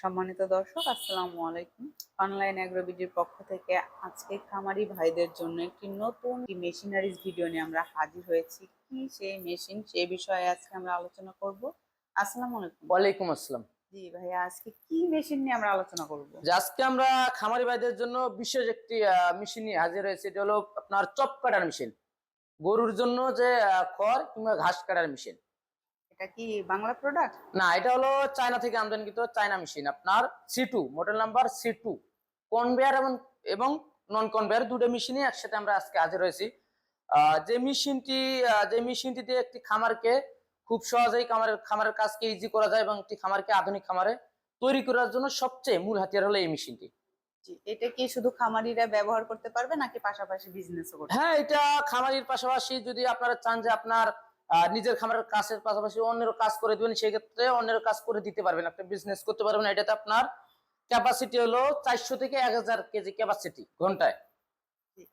সম্মানিত দর্শক, আসসালামু আলাইকুম। অনলাইন অ্যাগ্রোবিডির পক্ষ থেকে আজকে খামারি ভাইদের জন্য একটি নতুন মেশিনারিজ ভিডিও নিয়ে আমরা হাজির হয়েছি। কি সেই মেশিন, সেই বিষয়ে আজকে আমরা আলোচনা করব। আসসালামু আলাইকুম। ওয়ালাইকুম আসসালাম। জি ভাইয়া, আজকে কি মেশিন নিয়ে আমরা আলোচনা করব? আজকে আমরা খামারি ভাইদের জন্য বিশেষ একটি মেশিন নিয়ে হাজির হয়েছে। এটা হলো আপনার চপ কাটার মেশিন। গরুর জন্য যে খড় কিংবা ঘাস কাটার মেশিন। এটা কি বাংলা প্রোডাক্ট? না, এটা হলো চায়না থেকে আমদানিকৃত চায়না মেশিন। আপনার C2 model number C2 conveyor এবং নন কনভেয়ার দুটো মেশিনই একসাথে আমরা আজকে হাজির হয়েছি। যে মেশিনটিতে একটি খামারকে খুব সহজেই খামারের কাজকে ইজি করা যায় এবং একটি খামারকে আধুনিক খামারে তৈরি করার জন্য সবচেয়ে মূল হাতিয়ার হলো এই মেশিনটি। জি, এটা কি শুধু খামারিরা ব্যবহার করতে পারবে নাকি পাশাপাশি বিজনেসও করতে? হ্যাঁ, এটা খামারির পাশাপাশি যদি আপনারা চান যে আপনার নিজের খামারের কাজের পাশাপাশি অন্যের কাজ করে দিবেন, সেই ক্ষেত্রে অন্যের কাজ করে দিতে পারবেন, আপনি বিজনেস করতে পারবেন। এটাতে আপনার ক্যাপাসিটি হলো 400 থেকে 1000 কেজি ক্যাপাসিটি ঘন্টায়।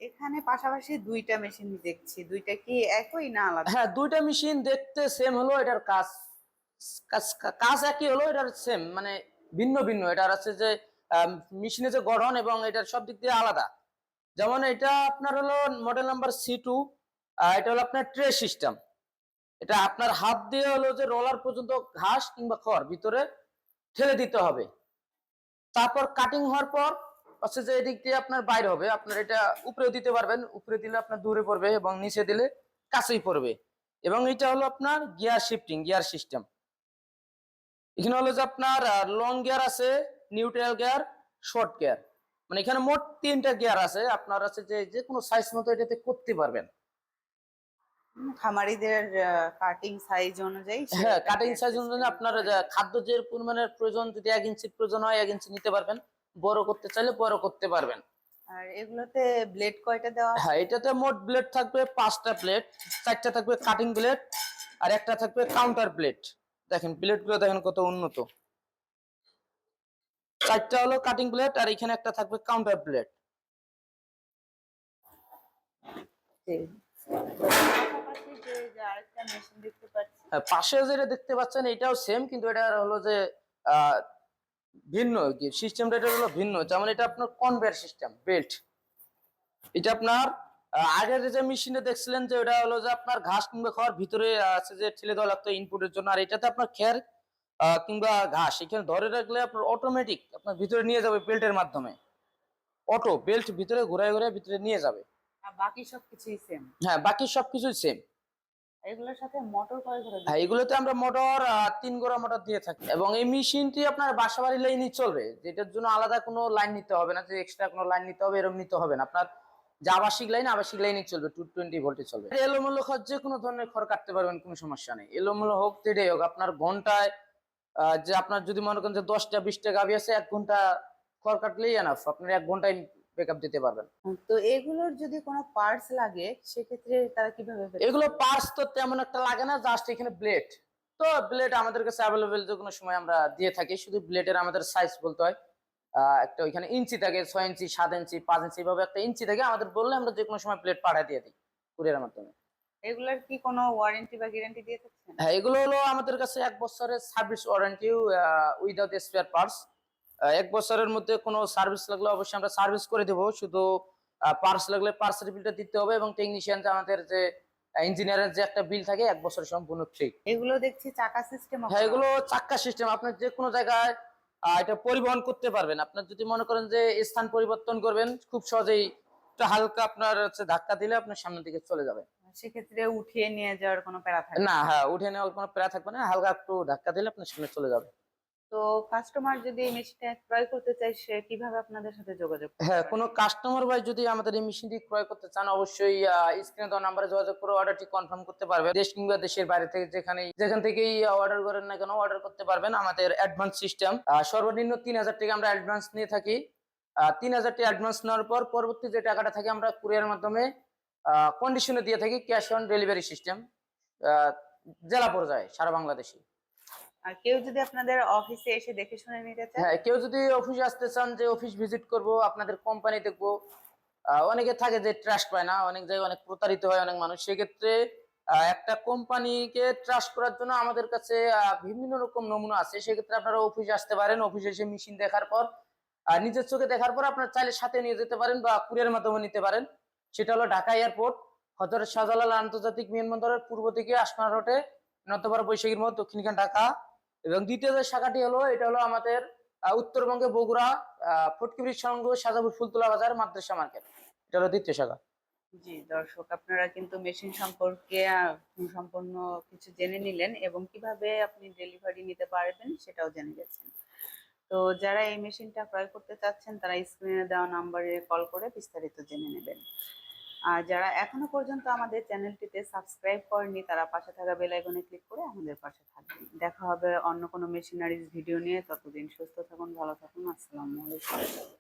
এখানে পাশাপাশি দুইটা মেশিন দেখছি, দুইটা কি একই না আলাদা? হ্যাঁ, দুইটা মেশিন দেখতে সেম হলো, এটার কাজ কাজ কাজ একই হলো, এটার সেম মানে ভিন্ন ভিন্ন। এটার আছে যে মেশিনের যে গঠন এবং এটার সব দিক দিয়ে আলাদা। যেমন এটা আপনার হলো মডেল নাম্বার C2, এটা হলো আপনার ট্রে সিস্টেম। এটা আপনার হাত দিয়ে হলো যে রোলার পর্যন্ত ঘাস কিংবা খড় ভিতরে ঠেলে দিতে হবে। তারপর কাটিং হওয়ার পর হচ্ছে যে এদিক দিয়ে আপনার বাইরে হবে। আপনার এটা উপরেও দিতে পারবেন, উপরে দিলে আপনার দূরে পড়বে এবং নিচে দিলে কাছেই পড়বে। এবং এটা হলো আপনার গিয়ার শিফটিং গিয়ার সিস্টেম। এখানে হলো যে আপনার লং গিয়ার আছে, নিউট্রাল গিয়ার, শর্ট গিয়ার। মানে এখানে মোট 3টা গিয়ার আছে। আপনার আছে যে যে কোনো সাইজ মতো এটাতে করতে পারবেন। খামারিদের কাটিং সাইজ অনুযায়ী হ্যাঁ, সেটা কাটিং গিয়ার সাইজ অনুযায়ী সিস্টেমে আপনার করে নেওয়া যায়। খাদ্য যে পরিমাণের প্রয়োজন, যদি 1 ইঞ্চির প্রয়োজন হয় 1 ইঞ্চি নিতে পারবেন। বড় করতে চাইলে বড় করতে পারবেন। আর এগুলোতে ব্লেড কয়টা দেওয়া হ্যাঁ, আছে? এটাতে মোট ব্লেড থাকবে 5টা ব্লেড। 4টা থাকবে কাটিং ব্লেড আর একটা থাকবে কাউন্টার ব্লেড। দেখেন ব্লেড গুলো দেখেন কত উন্নত। 4টা হলো কাটিং ব্লেড আর এখানে একটা থাকবে কাউন্টার ব্লেড। জি। পাশাপাশি যে আরেকটা মেশিন দেখতে পাচ্ছি। হ্যাঁ, পাশে যেটা দেখতে পাচ্ছেন এটাও সেম, কিন্তু এটা হলো যে আহ ভিন্ন সিস্টেমটা, এটা হলো ভিন্ন। যেমন এটা আপনার কনভেয়ার সিস্টেম বেল্ট। এটা আপনার আগের যে মেশিনে দেখছিলেন যে ওটা হলো যে আপনার ঘাস কিংবা খড় ভিতরে আছে যে ঠেলে দেওয়া লাগতো ইনপুটের জন্য, আর এটাতে আপনার খের কিংবা ঘাস এখানে ধরে রাখলে আপনার অটোমেটিক আপনার ভিতরে নিয়ে যাবে বেল্টের মাধ্যমে। অটো বেল্ট ভিতরে ঘুরায় ঘুরায় ভিতরে নিয়ে যাবে। আর বাকি সবকিছুই সেম। হ্যাঁ, বাকি সবকিছুই সেম। এগুলোর সাথে মোটর কয় ঘোড়া হ্যাঁ, দিতে? এগুলোতে আমরা মোটর 3 গোড়া মোটর দিয়ে থাকি এবং এই মেশিনটি আপনার বাসাবাড়ি লাইনই চলবে, যেটার জন্য আলাদা কোনো লাইন নিতে হবে না, যে এক্সট্রা কোনো লাইন নিতে হবে এরকম নিতে হবে না। আপনার যে আবাসিক লাইনই চলবে, 220 ভোল্টে চলবে। এলোমেলো খড় যে কোনো ধরনের খড় কাটতে পারবেন, কোনো সমস্যা নেই। এলোমেলো হোক যেটাই হোক, আপনার ঘন্টায় যে আপনার যদি মনে করেন যে 10টা 20টা গাভী আছে, 1 ঘন্টা খড় কাটলেই এনাফ, আপনার 1 ঘন্টায় ব্যাকআপ দিতে পারবেন। তো এগুলোর যদি কোনো পার্টস লাগে সেক্ষেত্রে তারা কিভাবে পেতে এগুলো পারে? পার্টস তো তেমন একটা লাগে না, জাস্ট এখানে ব্লেড। তো ব্লেড আমাদের কাছে অ্যাভেলেবেল যে কোনো সময় আমরা দিয়ে থাকি। শুধু ব্লেডের আমাদের সাইজ বলতে হয়। একটা ওইখানে ইঞ্চি থাকে, 6 ইঞ্চি, 7 ইঞ্চি, 5 ইঞ্চি, এভাবে একটা ইঞ্চি থাকে। আমাদের বললে আমরা যে কোনো সময় ব্লেড পাঠিয়ে দিয়ে দিই কুরিয়ারের মাধ্যমে। এগুলোর কি কোনো ওয়ারেন্টি বা গ্যারান্টি দিয়ে থাকছেন? হ্যাঁ, এগুলো হলো আমাদের কাছে 1 বছরের service warranty without spare parts. 1 বছরের মধ্যে কোনো সার্ভিস লাগলে অবশ্যই আমরা সার্ভিস করে দেবো। শুধু পার্টস লাগলে পার্টসের বিলটা দিতে হবে এবং টেকনিশিয়ান যে আমাদের যে ইঞ্জিনিয়ারের যে একটা বিল থাকে 1 বছর সম্পূর্ণ ফ্রি। এগুলো দেখছি চাকা সিস্টেমও হ্যাঁ, করা এগুলো আছে। চাক্কা সিস্টেম। আপনার যে কোনো জায়গায় এটা পরিবহন করতে পারবেন। আপনার যদি মনে করেন যে স্থান পরিবর্তন করবেন, খুব সহজেই একটা হালকা আপনার হচ্ছে ধাক্কা দিলে আপনার সামনের দিকে চলে যাবে। সেক্ষেত্রে উঠিয়ে নিয়ে যাওয়ার কোনো প্যারা থাকে না, না। হ্যাঁ, উঠে নেওয়ার কোনো প্যারা থাকবে না। হালকা একটু ধাক্কা দিলে আপনার সামনে চলে যাবে। তো কাস্টমার যদি এই মেশিনটা ক্রয় করতে চায় সে কিভাবে আপনাদের সাথে যোগাযোগ করতে হ্যাঁ, পারে? কোনো কাস্টমার ভাই যদি আমাদের এই মেশিনটি ক্রয় করতে চান, অবশ্যই স্ক্রিনে দেওয়া নাম্বারে যোগাযোগ করে অর্ডারটি কনফার্ম করতে পারবেন। দেশ কিংবা দেশের বাইরে থেকে যেখান থেকেই অর্ডার করেন না কেন, অর্ডার করতে পারবেন। আমাদের অ্যাডভান্স সিস্টেম, সর্বনিম্ন 3000 টাকা আমরা অ্যাডভান্স নিয়ে থাকি। 3000 টাকা অ্যাডভান্স নেওয়ার পর পরবর্তী যে টাকাটা থাকে আমরা কুরিয়ার মাধ্যমে কন্ডিশনে দিয়ে থাকি, ক্যাশ অন ডেলিভারি সিস্টেম, জেলা পর্যায়ে সারা বাংলাদেশে। আর কেউ যদি আপনাদের অফিসে এসে দেখে শুনে নিতে চায়? হ্যাঁ, কেউ যদি অফিসে আসতে চান যে অফিস ভিজিট করব, আপনাদের কোম্পানি দেখবো, অনেকে থাকে যে ট্রাস্ট পায় না, অনেক জায়গায় অনেক প্রতারিত হয় অনেক মানুষ, সেক্ষেত্রে একটা কোম্পানিকে ট্রাস্ট করার জন্য আমাদের কাছে বিভিন্ন রকম নমুনা আছে। সেক্ষেত্রে আপনারা অফিসে আসতে পারেন, অফিসে এসে মেশিন দেখার পর নিজের চোখে দেখার পর আপনার চাইলে সাথে নিয়ে যেতে পারেন বা কুরিয়ার মাধ্যমে নিতে পারেন। সেটা হলো ঢাকা এয়ারপোর্ট, হযরত শাহজালাল আন্তর্জাতিক বিমানবন্দরের পূর্ব দিকে আসমানা রোডে, নর্থপাড়া বৈশাখীর মোড়, দক্ষিণখান ঢাকা। এবং দ্বিতীয় যে শাখাটি হলো, এটা হলো আমাদের উত্তরবঙ্গে বগুড়া, ফটকি ব্রিজ সংলগ্ন সাজাপুর ফুলতলা বাজার মাদ্রাসা মার্কেট। এটা হলো দ্বিতীয় শাখা। জি দর্শক, আপনারা কিন্তু মেশিন সম্পর্কে সম্পূর্ণ কিছু জেনে নিলেন এবং কিভাবে আপনি ডেলিভারি নিতে পারবেন সেটাও জেনে গেছেন। তো যারা এই মেশিনটা ক্রয় করতে চাচ্ছেন তারা স্ক্রিনে দেওয়া নাম্বারে কল করে বিস্তারিত জেনে নেবেন। আর যারা এখনো পর্যন্ত আমাদের চ্যানেলটিতে সাবস্ক্রাইব করেনি তারা পাশে থাকা বেল আইকনে ক্লিক করে আমাদের পাশে থাকবেন। দেখা হবে অন্য কোনো মেশিনারিজ ভিডিও নিয়ে। ততদিন সুস্থ থাকুন, ভালো থাকুন। আসসালামু আলাইকুম।